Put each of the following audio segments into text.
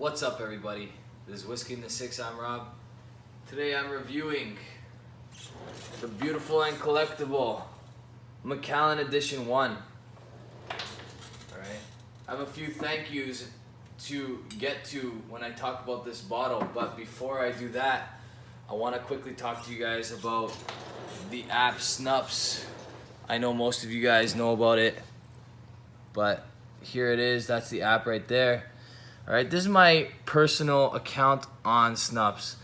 What's up, everybody? This is Whisky in the 6. I'm Rob. Today I'm reviewing the beautiful and collectible Macallan Edition 1. Alright, I have a few thank yous to get to when I talk about this bottle, but before I do that, I want to quickly talk to you guys about the app Snups. I know most of you guys know about it, but here it is. That's the app right there. Alright, this is my personal account on Snups.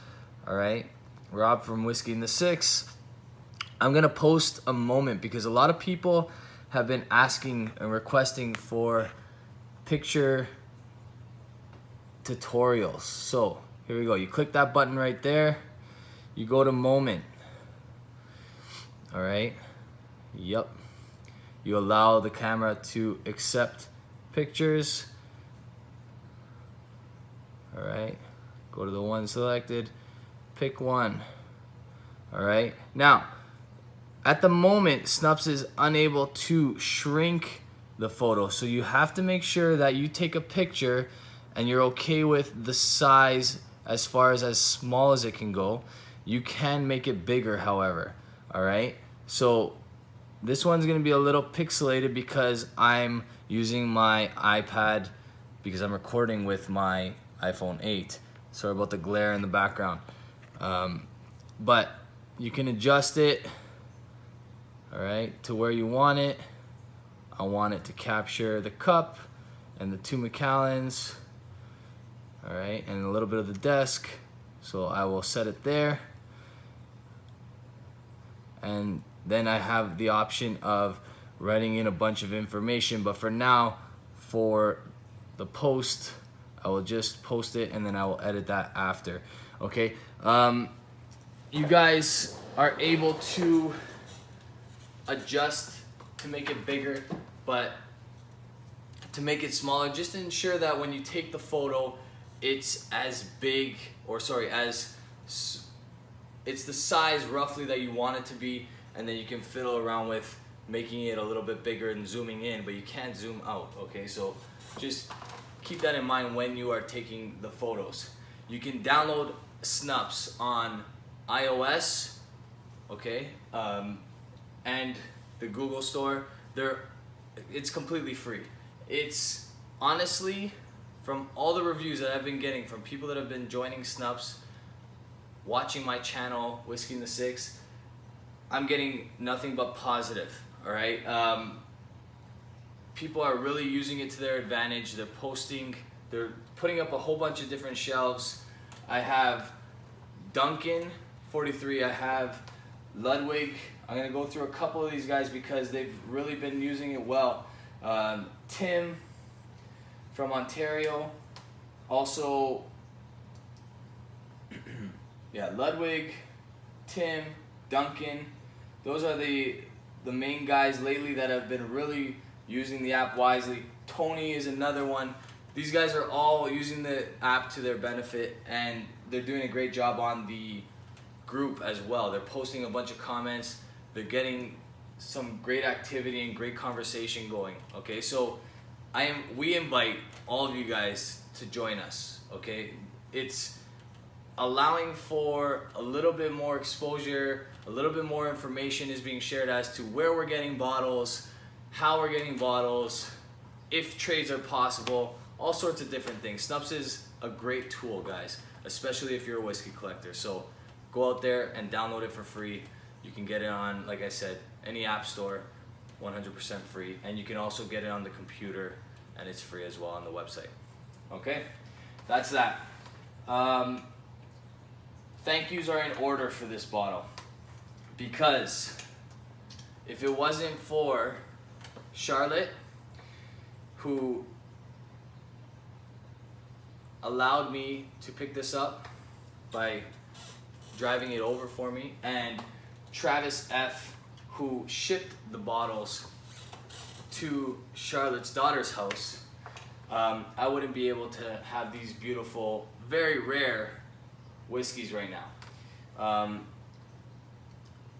Alright, Rob from Whisky in the 6. I'm gonna post a moment because a lot of people have been asking and requesting for picture tutorials. So here we go. You click that button right there. You go to moment. Alright. Yep. You allow the camera to accept pictures. Alright, go to the one selected, pick one. Alright, now at the moment Snups is unable to shrink the photo, so you have to make sure that you take a picture and you're okay with the size as far as small as it can go. You can make it bigger, however. Alright, so this one's gonna be a little pixelated because I'm using my iPad because I'm recording with my iPhone 8. Sorry about the glare in the background. But you can adjust it, alright, to where you want it. I want it to capture the cup and the two Macallans, alright, and a little bit of the desk. So I will set it there. And then I have the option of writing in a bunch of information, but for now, for the post, I will just post it and then I will edit that after. Okay, you guys are able to adjust to make it bigger, but to make it smaller, just to ensure that when you take the photo, it's as big, or sorry, it's the size roughly that you want it to be, and then you can fiddle around with making it a little bit bigger and zooming in, but you can't zoom out. Okay, so just keep that in mind when you are taking the photos. You can download Snups on iOS, okay, and the Google Store. It's completely free. It's honestly, from all the reviews that I've been getting from people that have been joining Snups, watching my channel, Whisky in the 6, I'm getting nothing but positive, all right? People are really using it to their advantage. They're putting up a whole bunch of different shelves. I have Duncan 43, I have Ludwig. I'm gonna go through a couple of these guys because they've really been using it well. Tim from Ontario, also, yeah, Ludwig, Tim, Duncan. Those are the main guys lately that have been really using the app wisely. Tony is another one. These guys are all using the app to their benefit, and they're doing a great job on the group as well. They're posting a bunch of comments. They're getting some great activity and great conversation going. Okay, so we invite all of you guys to join us. Okay, it's allowing for a little bit more exposure, a little bit more information is being shared as to where we're getting bottles, how we're getting bottles, if trades are possible, all sorts of different things. Snups is a great tool, guys, especially if you're a whiskey collector. So go out there and download it for free. You can get it on, like I said, any app store, 100% free. And you can also get it on the computer, and it's free as well on the website. Okay, that's that. Thank yous are in order for this bottle, because if it wasn't for Charlotte, who allowed me to pick this up by driving it over for me, and Travis F., who shipped the bottles to Charlotte's daughter's house, I wouldn't be able to have these beautiful, very rare whiskeys right now.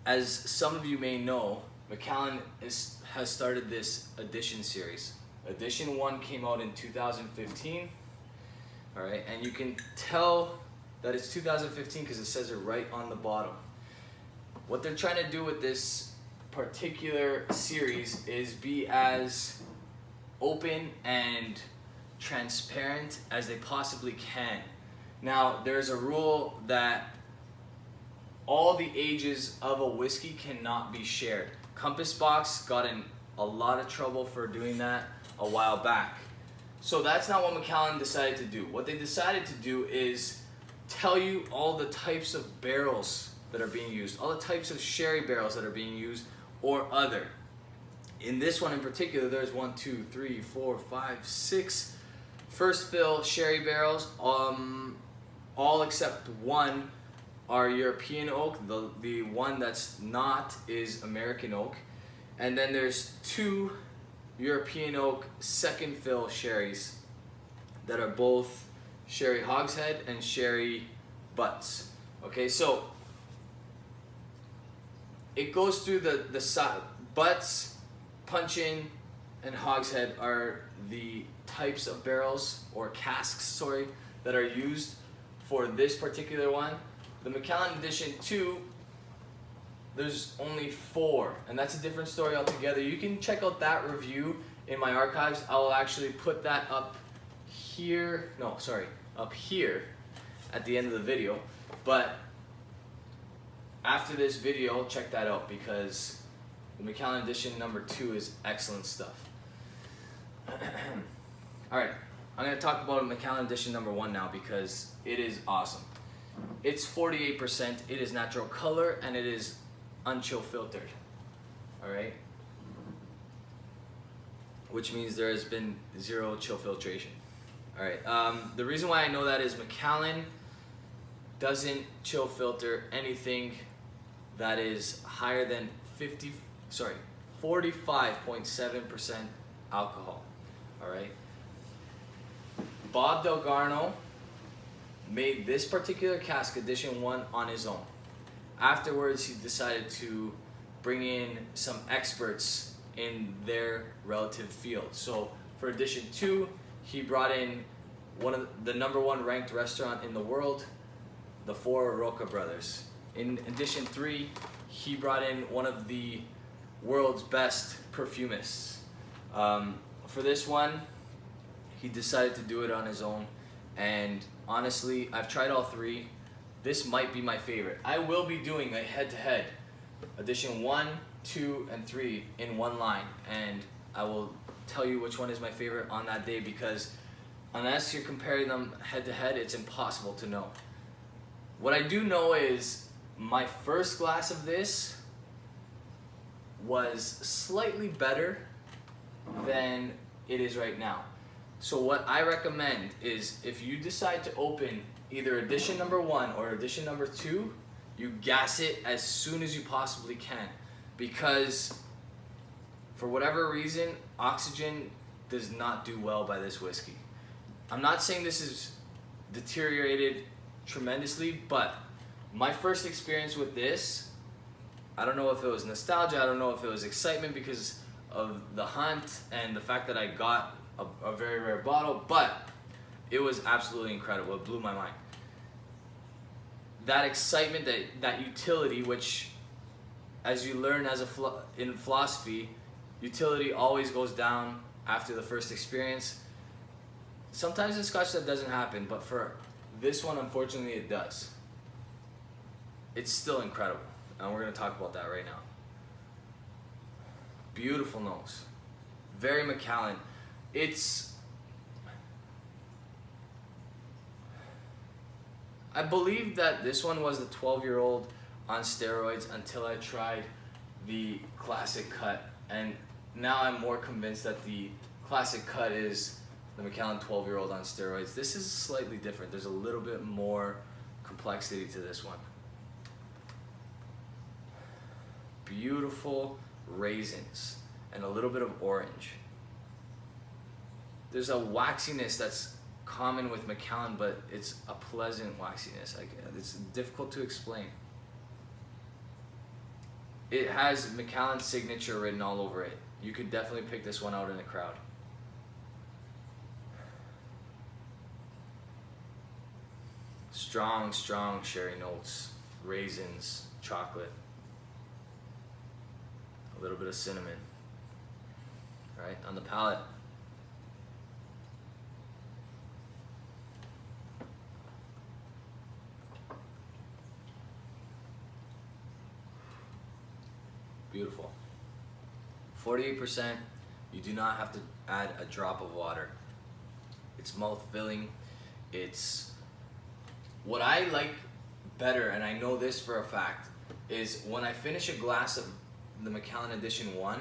As some of you may know, Macallan has started this edition series. Edition 1 came out in 2015. All right, and you can tell that it's 2015 because it says it right on the bottom. What they're trying to do with this particular series is be as open and transparent as they possibly can. Now, there's a rule that all the ages of a whiskey cannot be shared. Compass Box got in a lot of trouble for doing that a while back. So that's not what Macallan decided to do. What they decided to do is tell you all the types of barrels that are being used, all the types of sherry barrels that are being used or other. In this one in particular, there's 1, 2, 3, 4, 5, 6 first fill sherry barrels. All except one are European oak. The one that's not is American oak. And then there's 2 European oak second fill sherries that are both sherry hogshead and sherry butts. Okay, so it goes through the side. Butts, punch-in, and hogshead are the types of barrels or casks, sorry, that are used for this particular one. The Macallan Edition 2, there's only 4, and that's a different story altogether. You can check out that review in my archives. I will actually put that up here, up here at the end of the video. But after this video, check that out because the Macallan Edition number 2 is excellent stuff. Alright, I'm going to talk about Macallan Edition number 1 now because it is awesome. It's 48%, it is natural color, and it is Unchill Filtered. Alright? Which means there has been 0 chill filtration. Alright, the reason why I know that is Macallan doesn't chill filter anything that is higher than 45.7% alcohol. Alright? Bob Delgarno made this particular cask, Edition 1, on his own. Afterwards, he decided to bring in some experts in their relative field. So for Edition 2, he brought in one of the #1 ranked restaurant in the world, the Four Roca brothers. In Edition 3, he brought in one of the world's best perfumists. For this one, he decided to do it on his own, and honestly, I've tried all 3. This might be my favorite. I will be doing a head-to-head, Edition 1, 2, and 3 in one line, and I will tell you which one is my favorite on that day because unless you're comparing them head-to-head, it's impossible to know. What I do know is my first glass of this was slightly better than it is right now. So what I recommend is if you decide to open either Edition number 1 or Edition number 2, you gas it as soon as you possibly can, because for whatever reason, oxygen does not do well by this whiskey. I'm not saying this is deteriorated tremendously, but my first experience with this, I don't know if it was nostalgia, I don't know if it was excitement because of the hunt and the fact that I got a very rare bottle, but it was absolutely incredible. It blew my mind. That excitement, that utility, which as you learn in philosophy, utility always goes down after the first experience. Sometimes in Scotch that doesn't happen, but for this one, unfortunately, it does. It's still incredible, and we're going to talk about that right now. Beautiful nose. Very Macallan. I believe that this one was the 12-year-old on steroids until I tried the classic cut, and now I'm more convinced that the classic cut is the Macallan 12-year-old on steroids. This is slightly different. There's a little bit more complexity to this one. Beautiful raisins and a little bit of orange. There's a waxiness that's common with Macallan, but it's a pleasant waxiness. It's difficult to explain. It has Macallan's signature written all over it. You could definitely pick this one out in a crowd. Strong, strong sherry notes, raisins, chocolate, a little bit of cinnamon, right, on the palate. Beautiful. 48%, you do not have to add a drop of water. It's mouth-filling. It's what I like better, and I know this for a fact, is when I finish a glass of the Macallan Edition 1,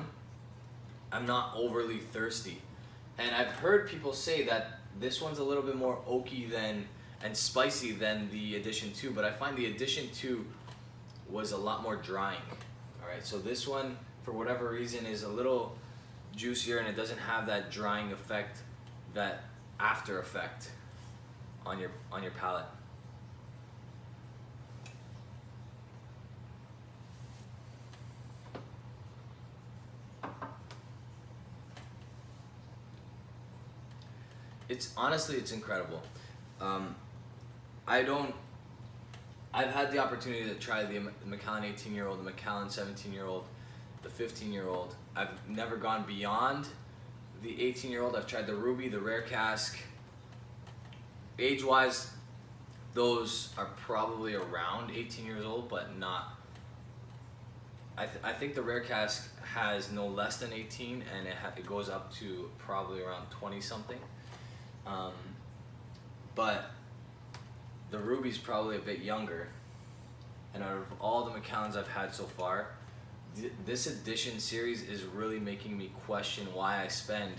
I'm not overly thirsty. And I've heard people say that this one's a little bit more oaky and spicy than the Edition 2, but I find the Edition 2 was a lot more drying. Alright, so this one, for whatever reason, is a little juicier and it doesn't have that drying effect, that after effect on your palate. It's honestly, it's incredible. I've had the opportunity to try the Macallan 18-year-old, the Macallan 17-year-old, the 15-year-old. I've never gone beyond the 18-year-old. I've tried the Ruby, the Rare Cask. Age-wise, those are probably around 18 years old, but not. I think the Rare Cask has no less than 18, and it goes up to probably around 20-something. But the Ruby's probably a bit younger, and out of all the Macallans I've had so far, this edition series is really making me question why I spend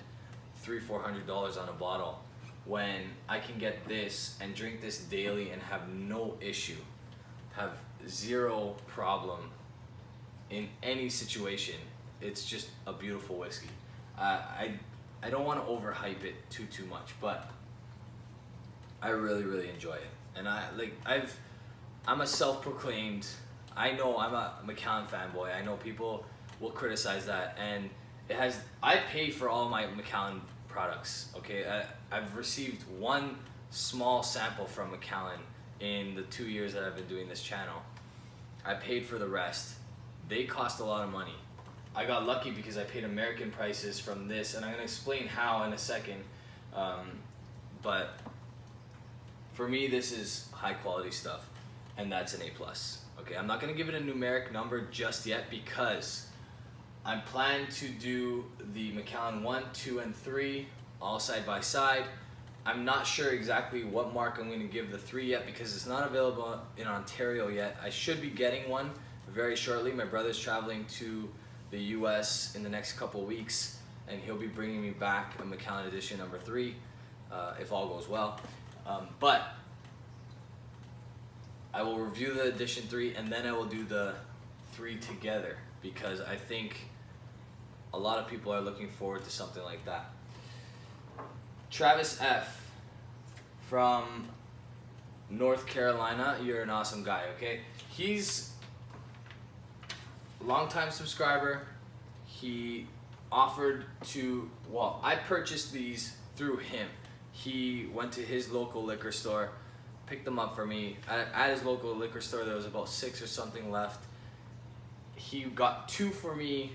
$300-400 on a bottle when I can get this and drink this daily and have no issue, have zero problem in any situation. It's just a beautiful whiskey. I don't want to overhype it too much, but I really enjoy it. And I'm a self-proclaimed, I know I'm a Macallan fanboy. I know people will criticize that, and I pay for all my Macallan products, okay? I've received one small sample from Macallan in the 2 years that I've been doing this channel. I paid for the rest. They cost a lot of money. I got lucky because I paid American prices from this, and I'm gonna explain how in a second, but for me, this is high quality stuff, and that's an A+. Okay, I'm not gonna give it a numeric number just yet because I'm planning to do the Macallan 1, 2, and 3 all side by side. I'm not sure exactly what mark I'm gonna give the 3 yet because it's not available in Ontario yet. I should be getting one very shortly. My brother's traveling to the US in the next couple weeks, and he'll be bringing me back a Macallan Edition number 3 if all goes well. But I will review the Edition 3 and then I will do the 3 together because I think a lot of people are looking forward to something like that. Travis F. from North Carolina, you're an awesome guy, okay? He's a longtime subscriber. He offered to, well, I purchased these through him. He went to his local liquor store, picked them up for me. At his local liquor store, there was about 6 or something left. He got 2 for me.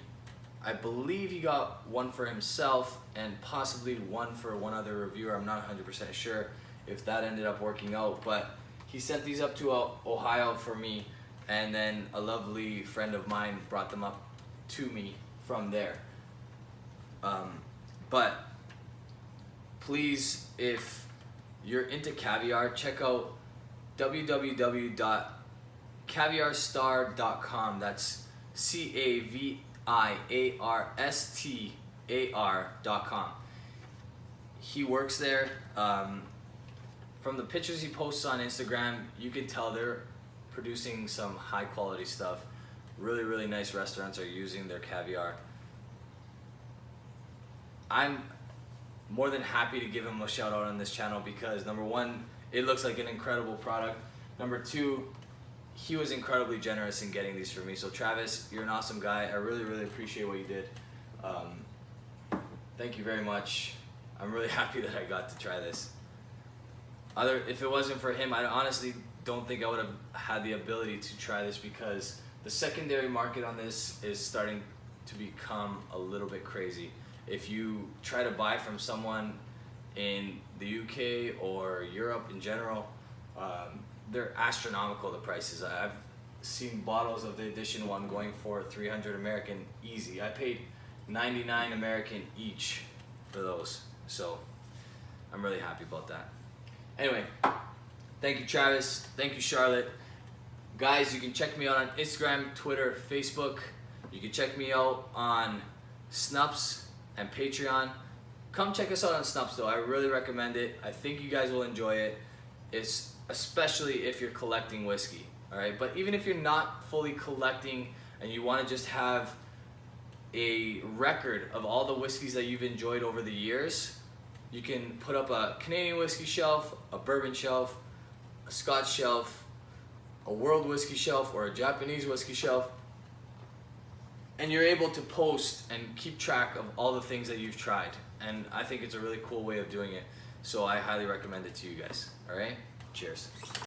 I believe he got 1 for himself and possibly 1 for one other reviewer. I'm not 100% sure if that ended up working out, but he sent these up to Ohio for me, and then a lovely friend of mine brought them up to me from there. But please, if you're into caviar, check out www.caviarstar.com. That's CAVIARSTAR.com. He works there. From the pictures he posts on Instagram, you can tell they're producing some high quality stuff. Really nice restaurants are using their caviar. I'm more than happy to give him a shout out on this channel because number 1, it looks like an incredible product. Number 2, he was incredibly generous in getting these for me. So Travis, you're an awesome guy. I really appreciate what you did. Thank you very much. I'm really happy that I got to try this. if it wasn't for him, I honestly don't think I would have had the ability to try this, because the secondary market on this is starting to become a little bit crazy. If you try to buy from someone in the UK or Europe in general, they're astronomical, the prices. I've seen bottles of the Edition 1 going for 300 American easy. I paid 99 American each for those, so I'm really happy about that. Anyway, thank you Travis, thank you Charlotte. Guys, you can check me out on Instagram, Twitter, Facebook. You can check me out on Snups and Patreon. Come check us out on Snups though, I really recommend it. I think you guys will enjoy it. It's especially if you're collecting whiskey, all right? But even if you're not fully collecting and you want to just have a record of all the whiskeys that you've enjoyed over the years, you can put up a Canadian whiskey shelf, a bourbon shelf, a Scotch shelf, a world whiskey shelf, or a Japanese whiskey shelf, and you're able to post and keep track of all the things that you've tried. And I think it's a really cool way of doing it, so I highly recommend it to you guys. All right, cheers.